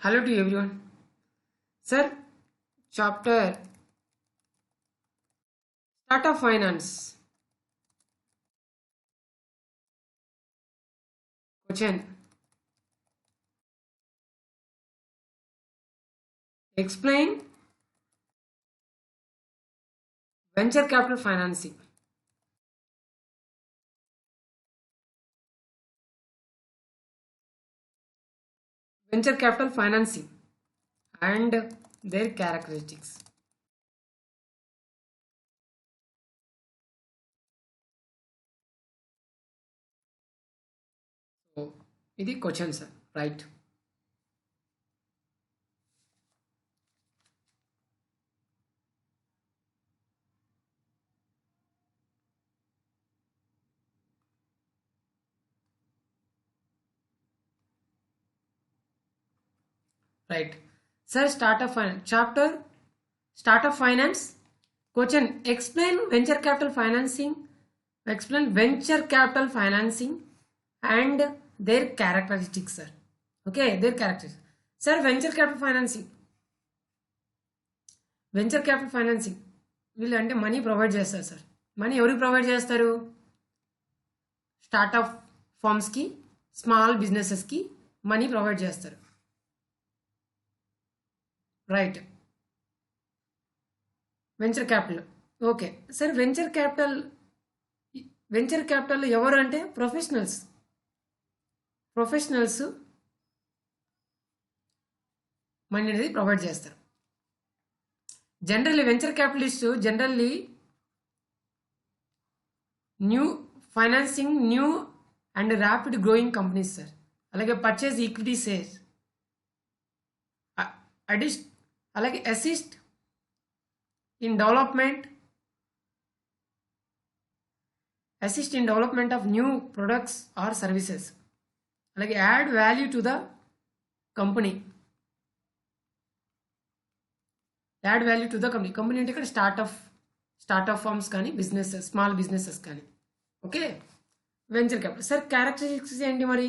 Hello to everyone. Sir, chapter Start of Finance. Question. Explain venture capital financing. Venture capital financing and their characteristics. So, ఇది question sir right. Right. Sir, start of finance. Chapter Start of Finance. Question. Explain venture capital financing. Explain venture capital financing and their characteristics, sir. Okay, their characteristics. Sir, venture capital financing. Venture capital financing వీళ్ళు అంటే money provide చేస్తారు sir. Money ఎవరికి provide చేస్తారు? Startup ఫార్మ్స్కి, small బిజినెసెస్కి money provide చేస్తారు. Right. Venture capital. Okay sir, venture capital ఎవరు అంటే ప్రొఫెషనల్స్ మనీ అనేది ప్రొవైడ్ చేస్తారు. Generally venture capitalist generally new financing new and rapid growing companies sir. అలాగే పర్చేజ్ ఈక్విటీ షేర్స్, అలాగే assist in development of new products or services, అలాగే add value to the company. Company అంటే ఇక్కడ startup forms కానీ small businesses కానీ. Okay, venture capital. Sir characteristics ఏంటి మరి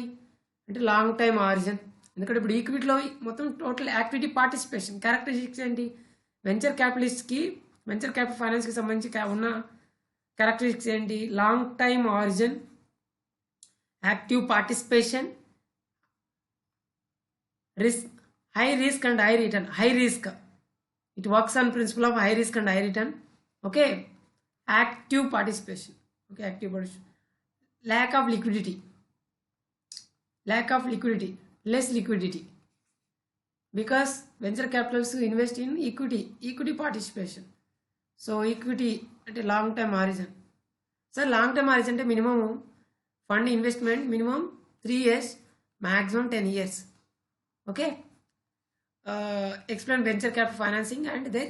అంటే లాంగ్ టైమ్ ఆరిజిన్. ఎందుకంటే ఇప్పుడు ఈక్విటీలో మొత్తం టోటల్ యాక్టివిటీ పార్టిసిపేషన్. క్యారెక్టరిస్టిక్స్ ఏంటి? వెంచర్ క్యాపిటల్ ఫైనాన్స్కి సంబంధించి ఉన్న క్యారెక్టరిస్టిక్స్ ఏంటి? Long time origin, active participation, high risk and high return. High risk, it works on principle of high risk and high return. Okay, active participation. Lack of liquidity, less liquidity, because venture capitals invest in equity participation. So equity at a long term horizon. So long term horizon ante minimum fund investment minimum 3 years, maximum 10 years. Okay, explain venture capital financing and their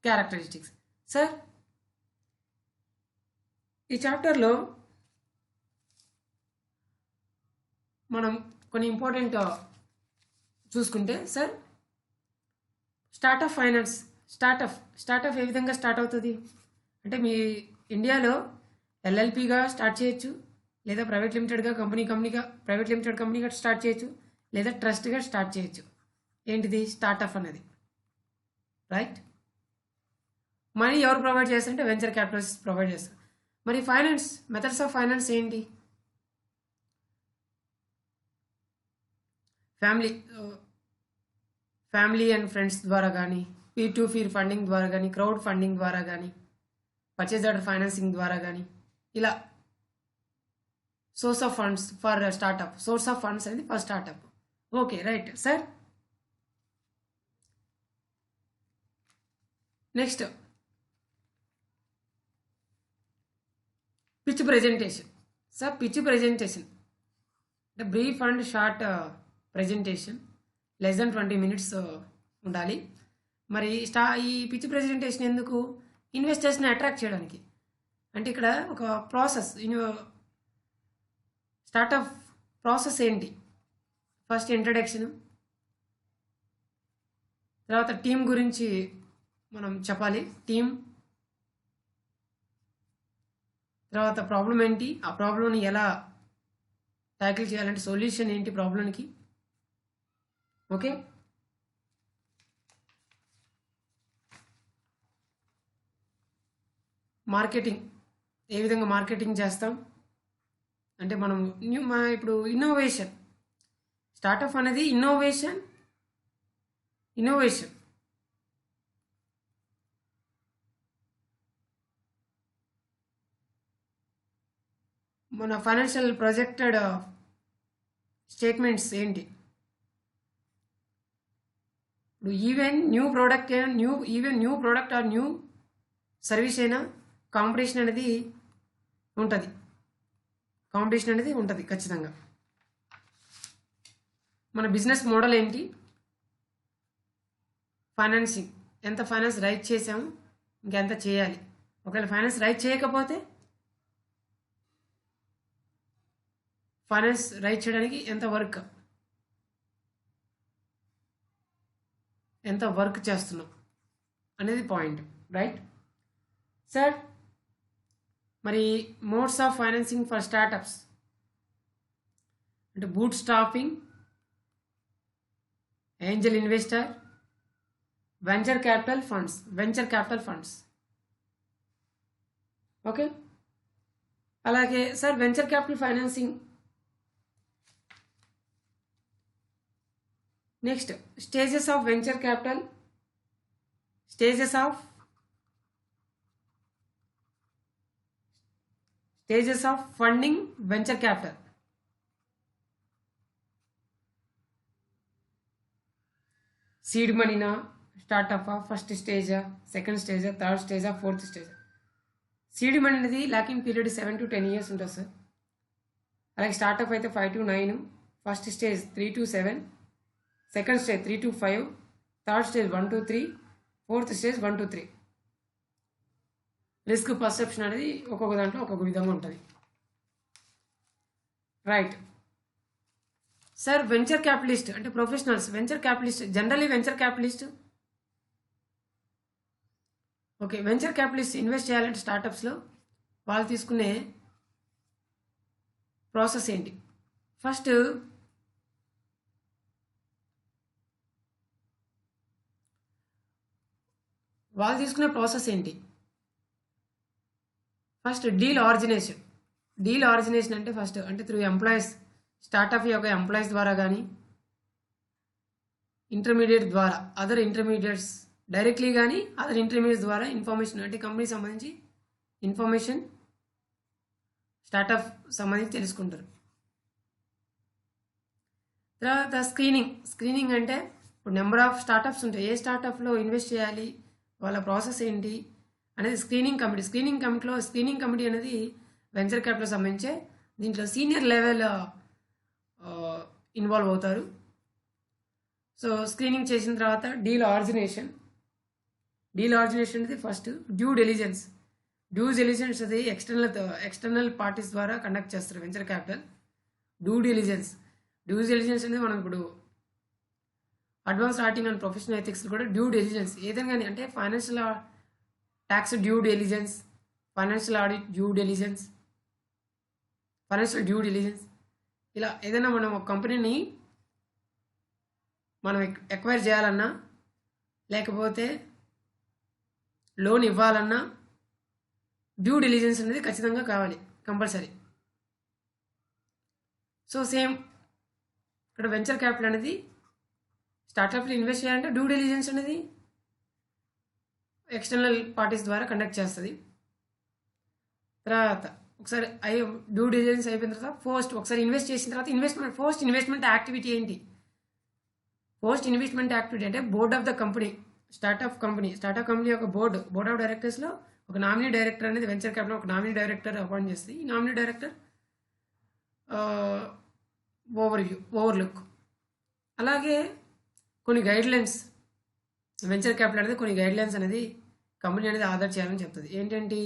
characteristics. Sir, ఈ చాప్టర్లో మనం కొన్ని important చూసుకుంటే sir, startup finance. Startup ఏ విధంగా start అవుతుంది అంటే మీ ఇండియాలో ఎల్ఎల్పిగా start చేయొచ్చు, లేదా ప్రైవేట్ లిమిటెడ్ కంపెనీగా స్టార్ట్ చేయొచ్చు, లేదా ట్రస్ట్గా స్టార్ట్ చేయొచ్చు. ఏంటిది స్టార్టప్ అనేది? రైట్. మనీ ఎవరు ప్రొవైడ్ చేస్తారంటే వెంచర్ క్యాపిటలిస్ట్ ప్రొవైడ్ చేస్తారు. మరి ఫైనాన్స్, మెథడ్స్ ఆఫ్ ఫైనాన్స్ ఏంటి? ఫ్యామిలీ అండ్ ఫ్రెండ్స్ ద్వారా కానీ, పీర్ టు పీర్ ఫండింగ్ ద్వారా కానీ, క్రౌడ్ ఫండింగ్ ద్వారా కానీ, పర్చేజ్ ఆర్డర్ ఫైనాన్సింగ్ ద్వారా కానీ, ఇలా సోర్స్ ఆఫ్ ఫండ్స్ అనేది for startup. Okay, right sir. Next pitch presentation. Sir pitch presentation అంటే brief and short presentation, less than 20 minutes ఉండాలి. మరి ఈ పిచ్ ప్రెజెంటేషన్ ఎందుకు? ఇన్వెస్టర్స్ని అట్రాక్ట్ చేయడానికి. అంటే ఇక్కడ ఒక ప్రాసెస్, స్టార్టప్ ప్రాసెస్ ఏంటి? ఫస్ట్ ఇంట్రడక్షన్, తర్వాత టీం గురించి మనం చెప్పాలి. టీం తర్వాత ప్రాబ్లం ఏంటి, ఆ ప్రాబ్లంని ఎలా ట్యాకిల్ చేయాలంటే సొల్యూషన్ ఏంటి ప్రాబ్లంకి. ఓకే, మార్కెటింగ్ ఏ విధంగా మార్కెటింగ్ చేస్తాం అంటే మనం ఇప్పుడు ఇన్నోవేషన్ స్టార్టప్ అనేది ఇన్నోవేషన్ మన ఫైనాన్షియల్ ప్రొజెక్టెడ్ స్టేట్మెంట్స్ ఏంటి ఇప్పుడు even new product or new service అయినా కాంపిటీషన్ అనేది ఉంటుంది ఖచ్చితంగా. మన బిజినెస్ మోడల్ ఏంటి, ఫైనాన్సింగ్ ఎంత ఫైనాన్స్ రైట్ చేసాము ఇంకెంత చేయాలి, ఒకవేళ ఫైనాన్స్ రైట్ చేయకపోతే ఫైనాన్స్ రైట్ చేయడానికి ఎంత వర్క్ చేస్తున్నాం అనేది పాయింట్, రైట్ సార్. మరి modes of financing for startups అంటే bootstrapping, angel investor, venture capital funds. Okay, అలాగే sir venture capital financing. Next stages of venture capital, stages of funding venture capital. Seed మనీనా, startup first స్టేజా, second స్టేజా, third స్టేజా, fourth స్టేజా. Seed money అనేది locking period 7 to 10 years ఉంటుంది sir. అలాగే startup అయితే 5 to 9, first stage 3 to 7, second stage 3 to 5, third stage 1 to 3, fourth stage 1 to 3. Risk perception అనేది ఒక్కొక్క దాంట్లో ఒక్కొక్క విధంగా ఉంటుంది, రైట్ సార్. వెంచర్ క్యాపిటలిస్ట్ అంటే professionals, generally venture capitalist okay. Venture capitalist invest చేయాలంటే స్టార్టప్స్లో వాళ్ళు తీసుకునే ప్రాసెస్ ఏంటి? ఫస్ట్ డీల్ ఆరిజినేషన్ అంటే ఫస్ట్ అంటే త్రూ ఎంప్లాయీస్, స్టార్టప్ యొక్క ఎంప్లాయీస్ ద్వారా కానీ ఇంటర్మీడియట్ ద్వారా అదర్ ఇంటర్మీడియట్స్ డైరెక్ట్లీ కానీ అదర్ ఇంటర్మీడియట్స్ ద్వారా ఇన్ఫర్మేషన్ అంటే కంపెనీకి సంబంధించి ఇన్ఫర్మేషన్ స్టార్టప్ సంబంధించి తెలుసుకుంటారు. తర్వాత స్క్రీనింగ్ అంటే ఇప్పుడు నెంబర్ ఆఫ్ స్టార్టప్స్ ఉంటాయి, ఏ స్టార్టప్లో ఇన్వెస్ట్ చేయాలి, వాళ్ళ ప్రాసెస్ ఏంటి అనేది స్క్రీనింగ్ కమిటీ అనేది వెంచర్ క్యాపిటల్ సంబంధించే. దీంట్లో సీనియర్ లెవెల్ ఇన్వాల్వ్ అవుతారు. సో స్క్రీనింగ్ చేసిన తర్వాత డీల్ ఆరిజినేషన్ అనేది ఫస్ట్. డ్యూ డిలిజెన్స్ అది ఎక్స్టర్నల్ పార్టీస్ ద్వారా కండక్ట్ చేస్తారు వెంచర్ క్యాపిటల్. డ్యూ డిలిజెన్స్ అనేది మనం ఇప్పుడు advance auditing and professional ethics కూడా డ్యూ డిలిజెన్స్ ఏదైనా కానీ అంటే financial tax due diligence, financial audit due diligence, ఇలా ఏదైనా మనం ఒక కంపెనీని మనం ఎక్వైర్ చేయాలన్నా లేకపోతే లోన్ ఇవ్వాలన్నా డ్యూ డిలిజెన్స్ అనేది ఖచ్చితంగా కావాలి, కంపల్సరీ. సో సేమ్ ఇక్కడ వెంచర్ క్యాపిటల్ అనేది స్టార్టప్లో ఇన్వెస్ట్ చేయాలంటే డ్యూ డిలిజెన్స్ అనేది ఎక్స్టర్నల్ పార్టీస్ ద్వారా కండక్ట్ చేస్తుంది. తర్వాత ఒకసారి డ్యూ డిలిజెన్స్ అయిపోయిన తర్వాత ఒకసారి ఇన్వెస్ట్ చేసిన తర్వాత ఇన్వెస్ట్మెంట్ యాక్టివిటీ ఏంటి? అంటే board of the company, startup company యొక్క బోర్డ్ ఆఫ్ డైరెక్టర్స్లో ఒక నామినీ డైరెక్టర్ అనేది వెంచర్ క్యాపిటల్ ఒక నామినీ డైరెక్టర్ అపాయింట్ చేస్తుంది. ఈ నామినీ డైరెక్టర్ ఓవర్లుక్, అలాగే కొన్ని గైడ్లైన్స్, వెంచర్ క్యాపిటల్ అనేది కొన్ని గైడ్లైన్స్ అనేది కంపెనీ అనేది ఆధార్ చేయాలని చెప్తుంది. ఏంటంటే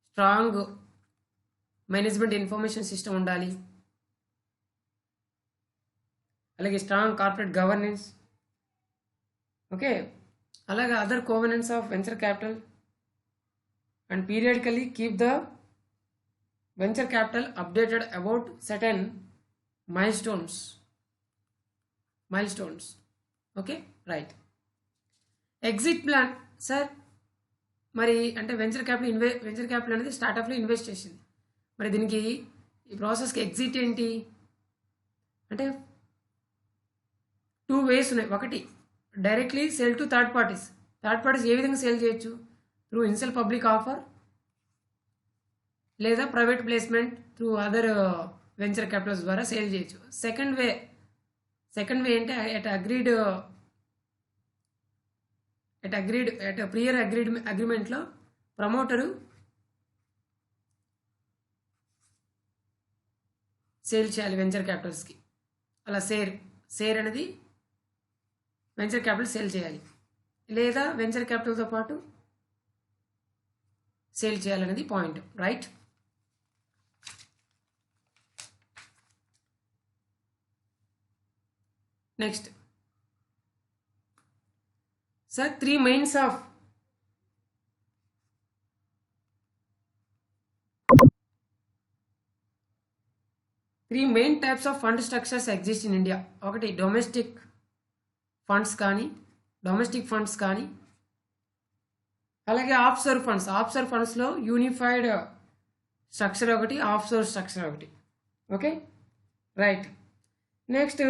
స్ట్రాంగ్ మేనేజ్మెంట్ ఇన్ఫర్మేషన్ సిస్టమ్ ఉండాలి, అలాగే స్ట్రాంగ్ కార్పొరేట్ గవర్నెన్స్, ఓకే, అలాగే other covenants of venture capital and periodically keep the venture capital updated about certain milestones. Okay, right. Exit plan sir, మరి అంటే వెంచర్ క్యాపిటల్ అనేది స్టార్టప్లో ఇన్వెస్ట్ చేసింది. మరి దీనికి ఈ ప్రాసెస్కి ఎగ్జిట్ ఏంటి అంటే 2 వేస్ ఉన్నాయి. ఒకటి directly sale to third parties ఏ విధంగా సేల్ చేయొచ్చు? త్రూ ఇన్సెల్ పబ్లిక్ ఆఫర్ లేదా private placement through other venture capitals ద్వారా సేల్ చేయొచ్చు. సెకండ్ వే అంటే ఎట్ ప్రియర్ అగ్రిమెంట్లో ప్రమోటరు సేల్ చేయాలి వెంచర్ క్యాపిటల్స్కి. అలా షేర్ అనేది వెంచర్ క్యాపిటల్ సేల్ చేయాలి, లేదా వెంచర్ క్యాపిటల్తో పాటు సేల్ చేయాలనేది point, right? Next sir 3 main types of fund structures exist in India. ఒకటి డొమెస్టిక్ ఫండ్స్ కానీ అలాగే ఆఫ్షోర్ ఫండ్స్లో యూనిఫైడ్ స్ట్రక్చర్ ఒకటి, ఆఫ్షోర్ స్ట్రక్చర్ ఒకటి. Okay, right. నెక్స్ట్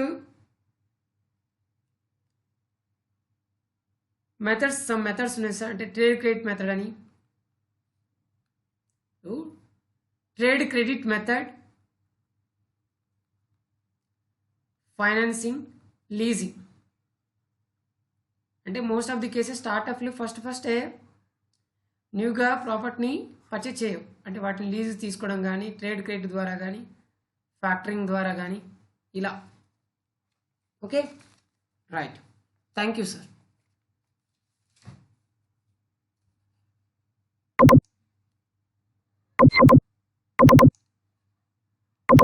మెథడ్స్ ఉన్నాయి సార్. అంటే ట్రేడ్ క్రెడిట్ మెథడ్ అని, trade credit method, financing, leasing. అంటే మోస్ట్ ఆఫ్ ది కేసెస్ స్టార్టప్లు ఫస్టే న్యూగా ప్రాపర్టీని పర్చేజ్ చేయవు. అంటే వాటిని లీజ్ తీసుకోవడం కానీ, ట్రేడ్ క్రెడిట్ ద్వారా కానీ, ఫ్యాక్టరింగ్ ద్వారా కానీ, ఇలా. Okay, right. Thank you sir.